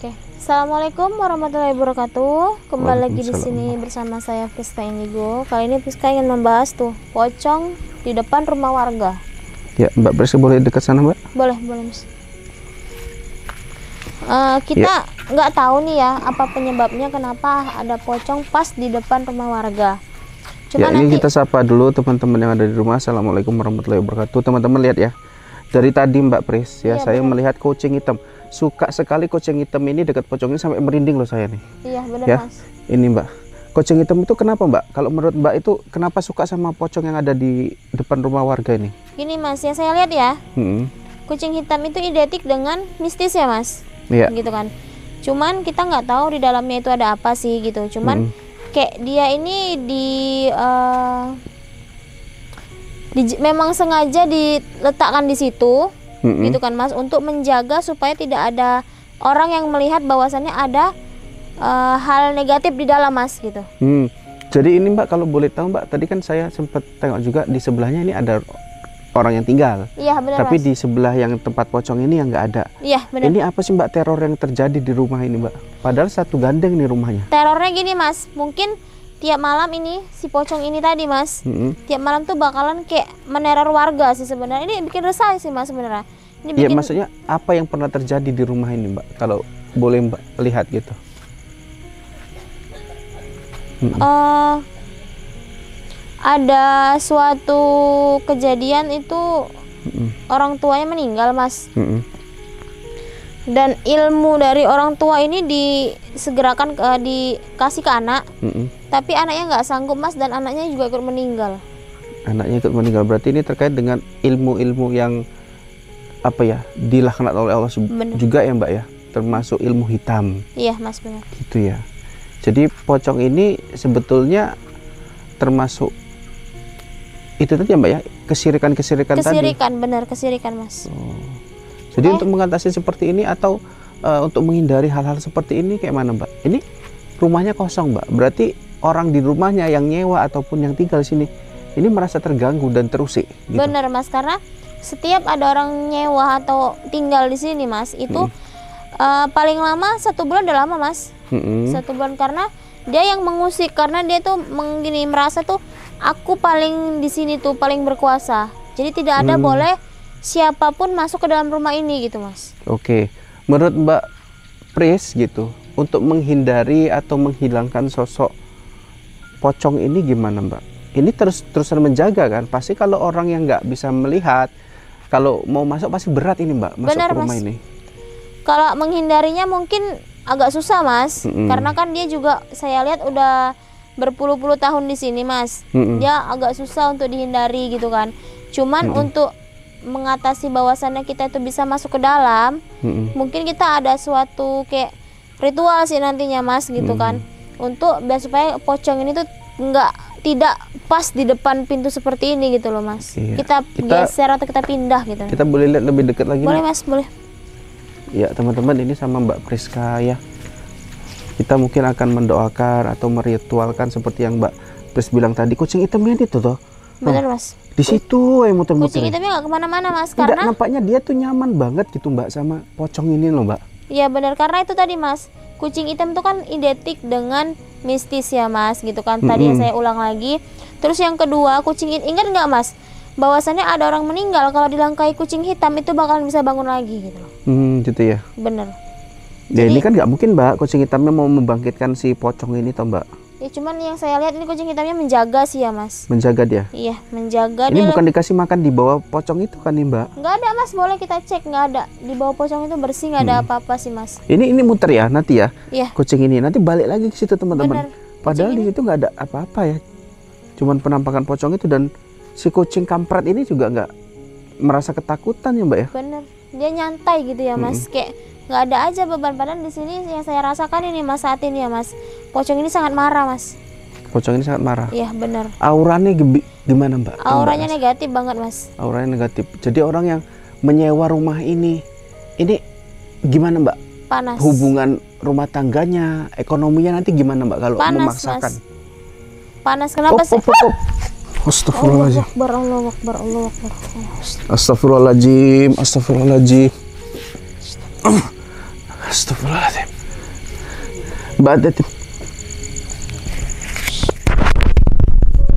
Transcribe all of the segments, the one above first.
Oke. Assalamualaikum warahmatullahi wabarakatuh. Kembali lagi di sini bersama saya Priska Indigo. Kali ini Priska ingin membahas tuh pocong di depan rumah warga. Ya, Mbak Priska boleh dekat sana, Mbak? Boleh, Mas. Kita nggak tahu nih ya apa penyebabnya kenapa ada pocong pas di depan rumah warga. Cuma ini nanti kita sapa dulu teman-teman yang ada di rumah. Assalamualaikum warahmatullahi wabarakatuh. Teman-teman lihat ya. Dari tadi Mbak Pris ya, saya melihat kucing hitam. Suka sekali kucing hitam ini dekat pocong ini sampai merinding loh saya nih. Iya benar ya, Mas. Ini Mbak, kucing hitam itu kenapa Mbak? Kalau menurut Mbak itu kenapa suka sama pocong yang ada di depan rumah warga ini? Gini Mas, yang saya lihat ya, kucing hitam itu identik dengan mistis ya Mas. Iya. Gitu kan. Cuman kita nggak tahu di dalamnya itu ada apa sih gitu. Cuman kayak dia ini memang sengaja diletakkan di situ. Gitu kan Mas, untuk menjaga supaya tidak ada orang yang melihat bahwasannya ada hal negatif di dalam Mas gitu. Jadi ini Mbak, kalau boleh tahu Mbak, tadi kan saya sempat tengok juga di sebelahnya ini ada orang yang tinggal. Iya benar. Tapi Mas, di sebelah yang tempat pocong ini yang nggak ada. Iya benar. Ini apa sih Mbak teror yang terjadi di rumah ini Mbak? Padahal satu gandeng nih rumahnya. Terornya gini Mas, mungkin tiap malam ini si pocong ini tadi Mas, tiap malam tuh bakalan kayak meneror warga sih sebenarnya. Ini bikin resah sih Mas sebenarnya. Iya, maksudnya apa yang pernah terjadi di rumah ini Mbak? Kalau boleh Mbak lihat gitu. Ada suatu kejadian itu orang tuanya meninggal Mas. Dan ilmu dari orang tua ini disegerakan dikasih ke anak, tapi anaknya nggak sanggup Mas, dan anaknya juga ikut meninggal. Anaknya ikut meninggal, berarti ini terkait dengan ilmu-ilmu yang apa ya, dilaknat oleh Allah juga ya Mbak ya, termasuk ilmu hitam. Iya Mas, benar. Gitu ya. Jadi pocong ini sebetulnya termasuk itu tadi ya Mbak ya, kesirikan-kesirikan tadi. Kesirikan, benar, kesirikan Mas. Jadi untuk mengatasi seperti ini atau untuk menghindari hal-hal seperti ini kayak mana Mbak? Ini rumahnya kosong Mbak, berarti orang di rumahnya yang nyewa ataupun yang tinggal di sini ini merasa terganggu dan terusik. Gitu. Bener Mas, karena setiap ada orang nyewa atau tinggal di sini Mas, itu paling lama 1 bulan udah lama Mas. 1 bulan, karena dia yang mengusik, karena dia tuh merasa tuh aku paling di sini tuh paling berkuasa. Jadi tidak ada boleh siapapun masuk ke dalam rumah ini gitu Mas. Oke, menurut Mbak Pris gitu, untuk menghindari atau menghilangkan sosok pocong ini gimana Mbak? Ini terus-terusan menjaga kan? Pasti kalau orang yang nggak bisa melihat, kalau mau masuk pasti berat ini Mbak, masuk ke rumah Mas. Ini. Kalau menghindarinya mungkin agak susah Mas, karena kan dia juga saya lihat udah berpuluh-puluh tahun di sini Mas. Dia agak susah untuk dihindari gitu kan. Cuman untuk mengatasi bahwasannya kita itu bisa masuk ke dalam, mungkin kita ada suatu kayak ritual sih nantinya Mas gitu kan, untuk biar supaya pocong ini tuh tidak pas di depan pintu seperti ini gitu loh Mas. Kita geser atau kita pindah gitu. Kita boleh lihat lebih dekat lagi? Boleh Mas, boleh. Ya teman-teman, ini sama Mbak Priska ya, kita mungkin akan mendoakan atau meritualkan seperti yang Mbak Pris bilang tadi. Kucing hitamnya itu toh. Bener Mas. Di situ yang muter-muter. Kucing hitamnya nggak kemana-mana Mas, karena nampaknya dia tuh nyaman banget gitu Mbak sama pocong ini loh Mbak. Iya benar, karena itu tadi Mas, kucing hitam tuh kan identik dengan mistis ya Mas gitu kan. Tadi yang saya ulang lagi. Terus yang kedua, kucing ingat nggak Mas, bahwasannya ada orang meninggal kalau dilangkai kucing hitam itu bakalan bisa bangun lagi gitu loh. Gitu ya. Bener. Ya ini kan nggak mungkin Mbak, kucing hitamnya mau membangkitkan si pocong ini toh Mbak. Ya cuman yang saya lihat ini kucing hitamnya menjaga sih ya Mas. Menjaga dia? Iya, menjaga. Ini dia bukan dikasih makan di bawah pocong itu kan nih Mbak? Nggak ada Mas, boleh kita cek, nggak ada. Di bawah pocong itu bersih, nggak ada apa-apa sih Mas. Ini muter ya nanti ya? Iya. Kucing ini nanti balik lagi ke situ teman-teman. Padahal di situ nggak ada apa-apa ya. Cuman penampakan pocong itu, dan si kucing kampret ini juga nggak merasa ketakutan ya Mbak ya? Bener, dia nyantai gitu ya Mas, kayak nggak ada aja beban. Padahal di sini yang saya rasakan ini Mas saat ini ya Mas, pocong ini sangat marah Mas. Pocong ini sangat marah? Iya benar. Auranya gimana Mbak? Auranya negatif banget Mas. Auranya negatif. Jadi orang yang menyewa rumah ini gimana Mbak? Panas. Hubungan rumah tangganya, ekonominya nanti gimana Mbak kalau memaksakan? Mas. Panas, kenapa sih? Astagfirullahaladzim. Allahu Akbar, Allahu Akbar. Astagfirullahaladzim, astagfirullahaladzim. Astagfirullahaladzim. Mbak Atim.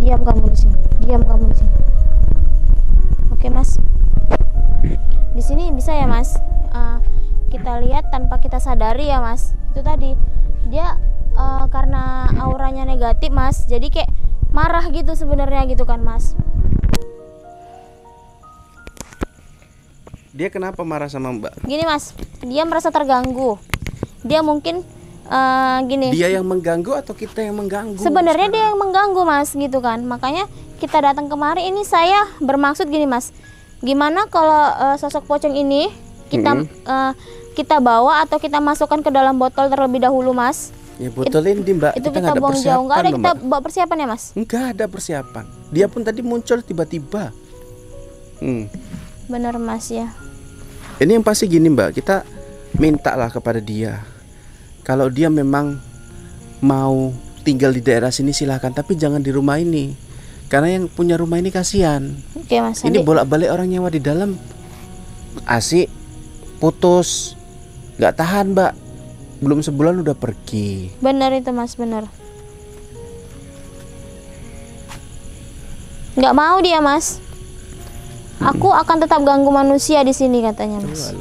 Diam kamu di sini. Diam kamu di sini. Oke Mas. Di sini bisa ya Mas. Kita lihat tanpa kita sadari ya Mas. Itu tadi dia karena auranya negatif Mas. Jadi kayak marah gitu sebenarnya gitu kan Mas. Dia kenapa marah sama Mbak? Gini Mas, dia merasa terganggu. Dia mungkin gini. Dia yang mengganggu atau kita yang mengganggu? Sebenarnya dia yang mengganggu Mas gitu kan. Makanya kita datang kemari ini saya bermaksud gini Mas. Gimana kalau sosok pocong ini kita kita bawa atau kita masukkan ke dalam botol terlebih dahulu Mas? Ya botolin di Mbak. Itu kita buang jauh. Enggak ada kita bawa persiapan ya Mas? Enggak ada persiapan. Dia pun tadi muncul tiba-tiba. Bener Mas ya. Ini yang pasti gini Mbak, kita mintalah kepada dia. Kalau dia memang mau tinggal di daerah sini silahkan, tapi jangan di rumah ini. Karena yang punya rumah ini kasihan. Oke Mas. Ini bolak-balik orang nyewa di dalam. AC putus, nggak tahan Mbak. Belum sebulan udah pergi. Bener itu Mas, bener. Nggak mau dia Mas. Aku akan tetap ganggu manusia di sini katanya Mas.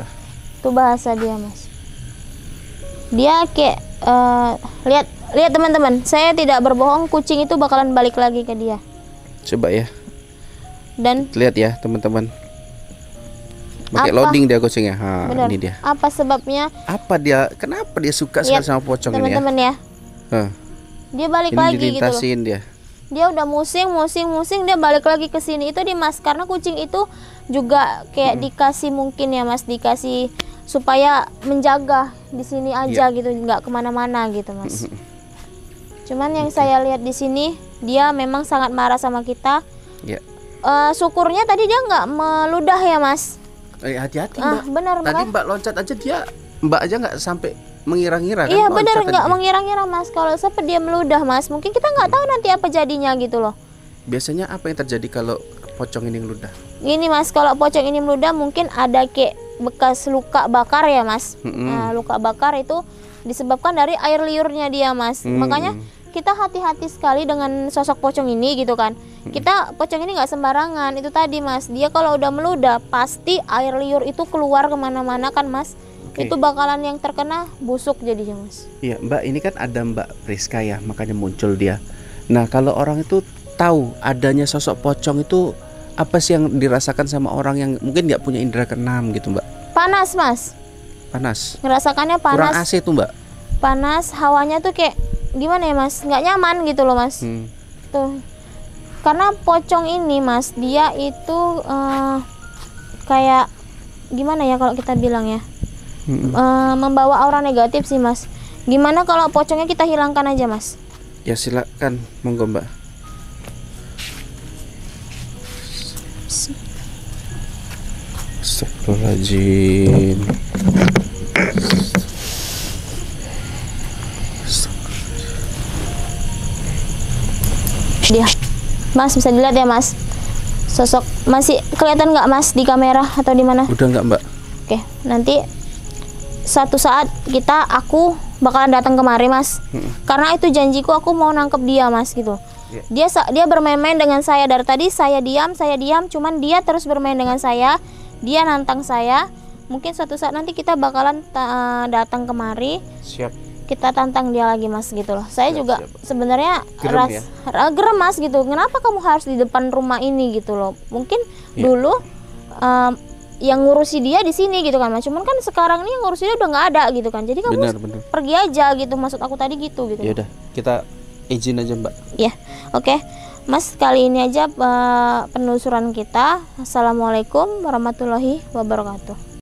Itu bahasa dia Mas. Dia kayak lihat teman-teman, saya tidak berbohong, kucing itu bakalan balik lagi ke dia. Coba ya. Dan lihat ya teman-teman. Pakai loading dia kucingnya. Bener. Ini dia. Apa sebabnya? Apa dia? Kenapa dia suka sekali sama pocong teman-teman ini ya? Teman-teman ya. Dia balik ini lagi gitu loh. dia. Dia udah musing dia balik lagi ke sini itu di Mas, karena kucing itu juga kayak dikasih mungkin ya Mas, dikasih supaya menjaga di sini aja gitu, nggak kemana-mana gitu Mas. Cuman yang saya lihat di sini dia memang sangat marah sama kita. Syukurnya tadi dia nggak meludah ya Mas. Hati-hati Mbak. Benar, tadi Mbak loncat aja Mbak aja nggak sampai mengira-ngira kan? Iya benar, nggak mengira-ngira Mas. Kalau sampai dia meludah Mas, mungkin kita nggak tahu nanti apa jadinya gitu loh. Biasanya apa yang terjadi kalau pocong ini meludah? Gini Mas, kalau pocong ini meludah mungkin ada kayak bekas luka bakar ya Mas. Nah, luka bakar itu disebabkan dari air liurnya dia Mas. Makanya kita hati-hati sekali dengan sosok pocong ini gitu kan. Kita pocong ini nggak sembarangan, itu tadi Mas. Dia kalau udah meludah pasti air liur itu keluar kemana-mana kan Mas. Itu bakalan yang terkena busuk jadinya Mas. Iya Mbak, ini kan ada Mbak Priska ya, makanya muncul dia. Nah kalau orang itu tahu adanya sosok pocong itu, apa sih yang dirasakan sama orang yang mungkin nggak punya indera keenam gitu Mbak? Panas Mas. Panas. Ngerasakannya panas. Kurang AC tuh Mbak. Panas, hawanya tuh kayak gimana ya Mas? Nggak nyaman gitu loh Mas. Tuh. Karena pocong ini Mas, dia itu kayak gimana ya kalau kita bilang ya? Membawa aura negatif sih Mas. Gimana kalau pocongnya kita hilangkan aja Mas? Ya silakan, monggo Mbak. Astagfirullahaladzim. Dia Mas, bisa dilihat ya Mas. Sosok masih kelihatan nggak Mas di kamera atau di mana? Udah nggak Mbak? Oke, nanti satu saat aku bakalan datang kemari Mas. Karena itu janjiku, aku mau nangkep dia Mas gitu. Dia bermain-main dengan saya dari tadi, saya diam, cuman dia terus bermain dengan saya. Dia nantang saya. Mungkin suatu saat nanti kita bakalan datang kemari. Siap. Kita tantang dia lagi Mas gitu loh. Saya juga sebenarnya gerem Mas gitu. Kenapa kamu harus di depan rumah ini gitu loh? Mungkin dulu yang ngurusi dia di sini gitu kan Mas. Cuman kan sekarang ini yang ngurusi dia udah nggak ada gitu kan. Jadi kamu pergi aja gitu, maksud aku tadi gitu. Ya udah, kita izin aja Mbak. Ya, oke. Mas, kali ini aja penelusuran kita. Assalamualaikum warahmatullahi wabarakatuh.